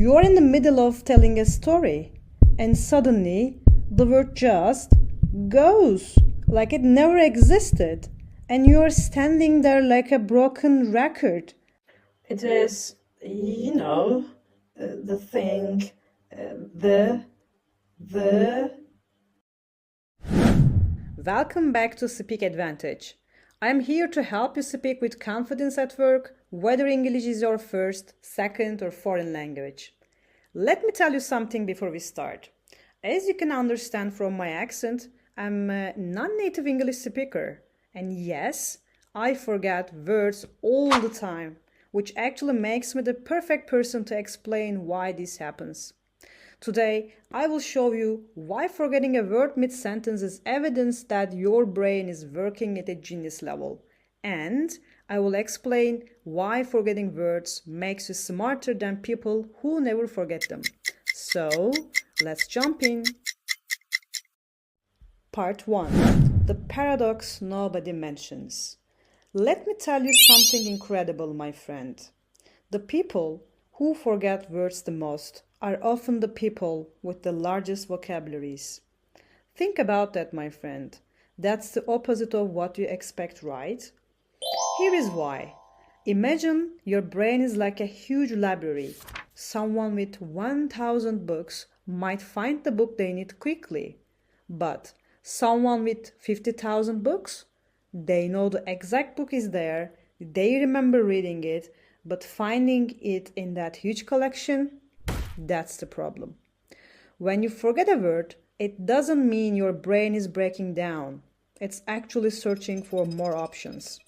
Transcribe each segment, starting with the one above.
You're in the middle of telling a story, and suddenly the word just goes like it never existed, and you're standing there like a broken record. It is, the thing, the. Welcome back to Speak Advantage. I'm here to help you speak with confidence at work, whether English is your first, second, or foreign language. Let me tell you something before we start. As you can understand from my accent, I'm a non-native English speaker. And yes, I forget words all the time, which actually makes me the perfect person to explain why this happens. Today, I will show you why forgetting a word mid-sentence is evidence that your brain is working at a genius level. And I will explain why forgetting words makes you smarter than people who never forget them. So, let's jump in. Part 1. The paradox nobody mentions. Let me tell you something incredible, my friend. The people who forget words the most are often the people with the largest vocabularies. Think about that, my friend. That's the opposite of what you expect, right? Here is why. Imagine your brain is like a huge library. Someone with 1,000 books might find the book they need quickly. But someone with 50,000 books, they know the exact book is there, they remember reading it, but finding it in that huge collection, that's the problem. When you forget a word, it doesn't mean your brain is breaking down. It's actually searching for more options.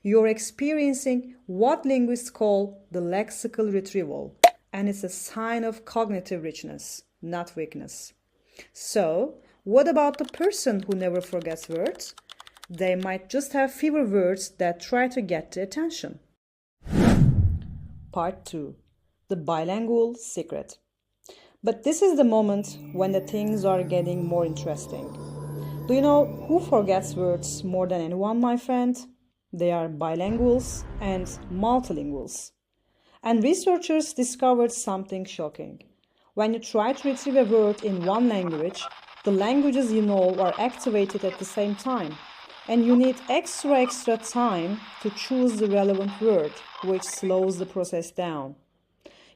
You're experiencing what linguists call the lexical retrieval, and it's a sign of cognitive richness, not weakness. So, what about the person who never forgets words? They might just have fewer words that try to get the attention. Part 2. The bilingual secret. But this is the moment when the things are getting more interesting. Do you know who forgets words more than anyone, my friend? They are bilinguals and multilinguals. And researchers discovered something shocking. When you try to retrieve a word in one language, the languages you know are activated at the same time. And you need extra time to choose the relevant word, which slows the process down.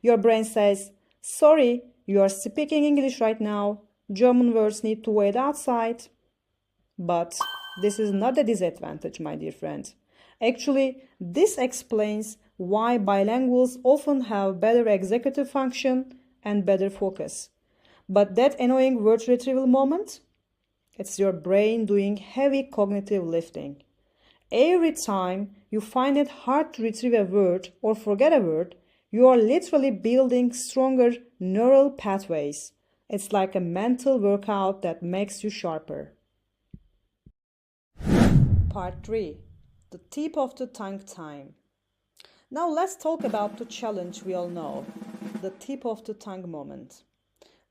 Your brain says, sorry, you are speaking English right now. German words need to wait outside. But this is not a disadvantage, my dear friend. Actually, this explains why bilinguals often have better executive function and better focus. But that annoying word retrieval moment? It's your brain doing heavy cognitive lifting. Every time you find it hard to retrieve a word or forget a word, you are literally building stronger neural pathways. It's like a mental workout that makes you sharper. Part 3. The tip of the tongue time. Now let's talk about the challenge we all know, the tip of the tongue moment.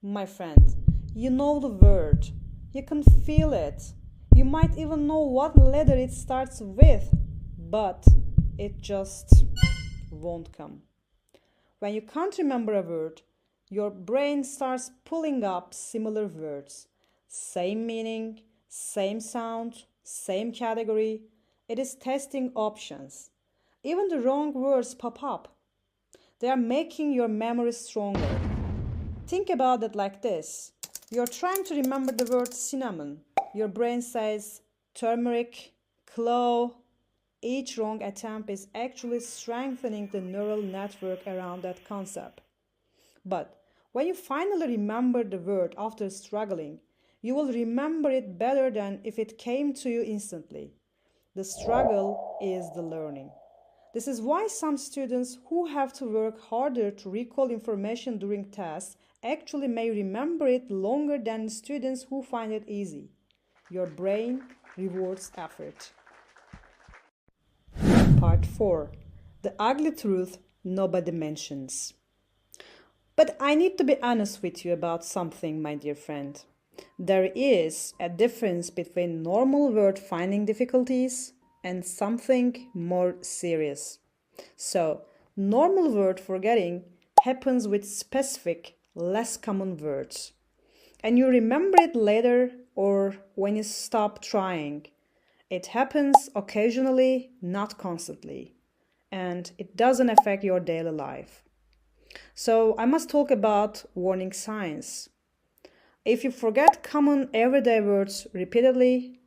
My friend, you know the word. You can feel it. You might even know what letter it starts with, but it just won't come. When you can't remember a word, your brain starts pulling up similar words. Same meaning, same sound, same category. It is testing options. Even the wrong words pop up. They are making your memory stronger. Think about it like this. You're trying to remember the word cinnamon. Your brain says turmeric, clove. Each wrong attempt is actually strengthening the neural network around that concept. But when you finally remember the word after struggling, you will remember it better than if it came to you instantly. The struggle is the learning. This is why some students who have to work harder to recall information during tests actually may remember it longer than students who find it easy. Your brain rewards effort. Part 4. The ugly truth nobody mentions. But I need to be honest with you about something, my dear friend. There is a difference between normal word finding difficulties and something more serious. So, normal word forgetting happens with specific, less common words. And you remember it later or when you stop trying. It happens occasionally, not constantly. And it doesn't affect your daily life. So I must talk about warning signs. If you forget common everyday words repeatedly,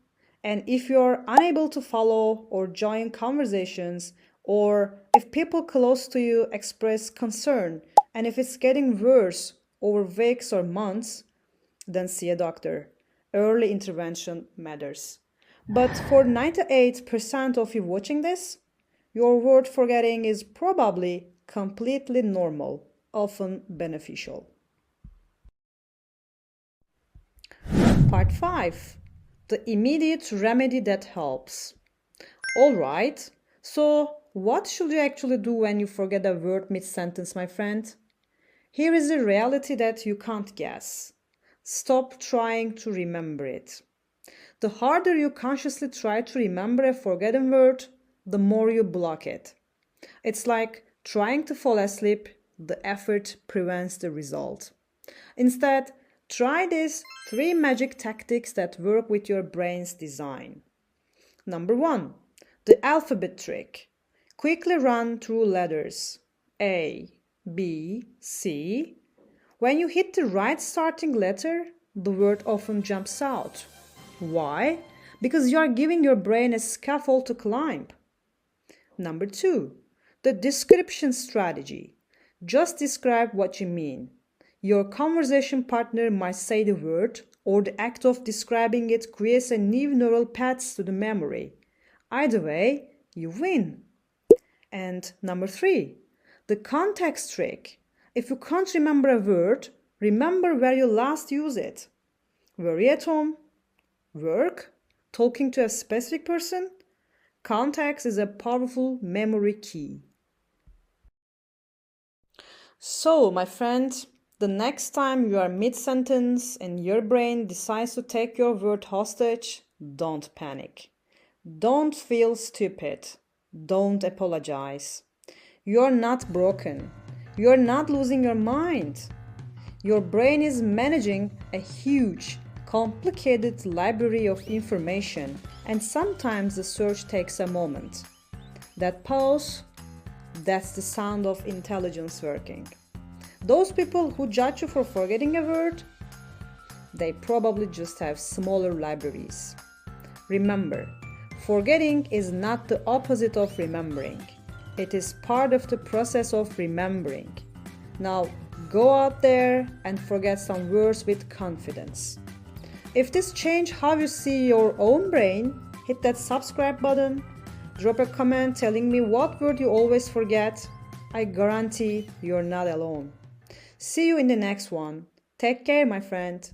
and if you're unable to follow or join conversations, or if people close to you express concern, and if it's getting worse over weeks or months, then see a doctor. Early intervention matters. But for 98% of you watching this, your word forgetting is probably completely normal, often beneficial. Part 5. The immediate remedy that helps. Alright, so what should you actually do when you forget a word mid-sentence, my friend? Here is the reality that you can't guess. Stop trying to remember it. The harder you consciously try to remember a forgotten word, the more you block it. It's like trying to fall asleep, the effort prevents the result. Instead, try these 3 magic tactics that work with your brain's design. Number 1, the alphabet trick. Quickly run through letters A, B, C. When you hit the right starting letter, the word often jumps out. Why? Because you are giving your brain a scaffold to climb. Number 2, the description strategy. Just describe what you mean. Your conversation partner might say the word, or the act of describing it creates a new neural paths to the memory. Either way, you win. And number 3, the context trick. If you can't remember a word, remember where you last used it. Were you at home? Work? Talking to a specific person? Context is a powerful memory key. So, my friend, the next time you are mid-sentence and your brain decides to take your word hostage, don't panic. Don't feel stupid. Don't apologize. You're not broken. You're not losing your mind. Your brain is managing a huge, complicated library of information, and sometimes the search takes a moment. That pause, that's the sound of intelligence working. Those people who judge you for forgetting a word, they probably just have smaller libraries. Remember, forgetting is not the opposite of remembering. It is part of the process of remembering. Now, go out there and forget some words with confidence. If this changed how you see your own brain, hit that subscribe button, drop a comment telling me what word you always forget. I guarantee you're not alone. See you in the next one. Take care, my friend.